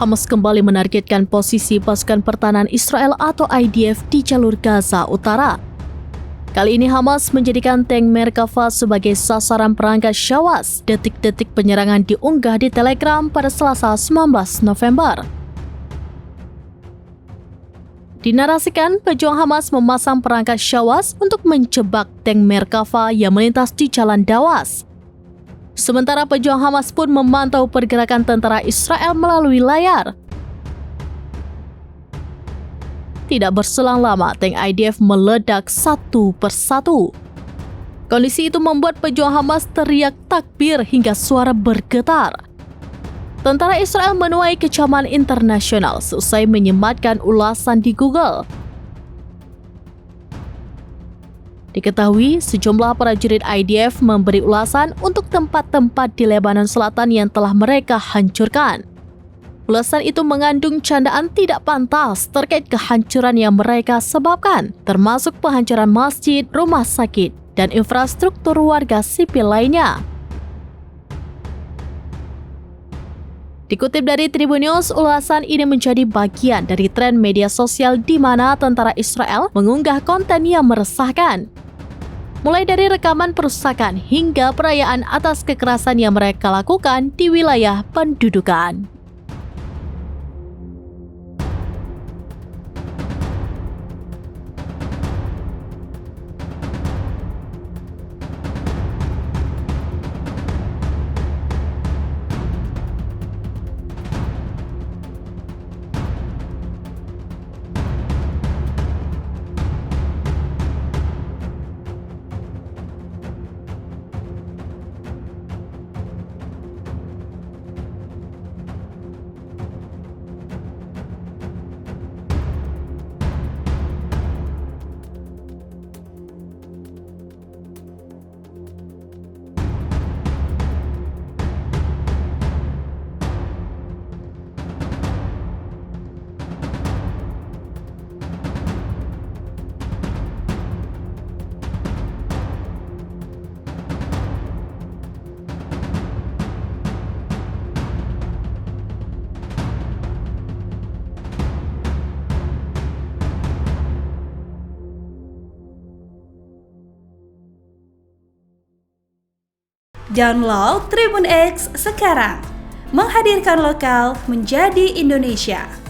Hamas kembali menargetkan posisi pasukan pertahanan Israel atau IDF di jalur Gaza Utara. Kali ini Hamas menjadikan tank Merkava sebagai sasaran perangkat Syawaz. Detik-detik penyerangan diunggah di Telegram pada Selasa 19 November. Dinarasikan, pejuang Hamas memasang perangkat Syawaz untuk menjebak tank Merkava yang melintas di Jalan Dawas. Sementara pejuang Hamas pun memantau pergerakan tentara Israel melalui layar. Tidak berselang lama, tank IDF meledak satu persatu. Kondisi itu membuat pejuang Hamas teriak takbir hingga suara bergetar. Tentara Israel menuai kecaman internasional seusai menyematkan ulasan di Google. Diketahui, sejumlah prajurit IDF memberi ulasan untuk tempat-tempat di Lebanon Selatan yang telah mereka hancurkan. Ulasan itu mengandung candaan tidak pantas terkait kehancuran yang mereka sebabkan, termasuk penghancuran masjid, rumah sakit, dan infrastruktur warga sipil lainnya. Dikutip dari Tribun News, ulasan ini menjadi bagian dari tren media sosial di mana tentara Israel mengunggah konten yang meresahkan. Mulai dari rekaman perusakan hingga perayaan atas kekerasan yang mereka lakukan di wilayah pendudukan. Download Tribun X sekarang, menghadirkan lokal menjadi Indonesia.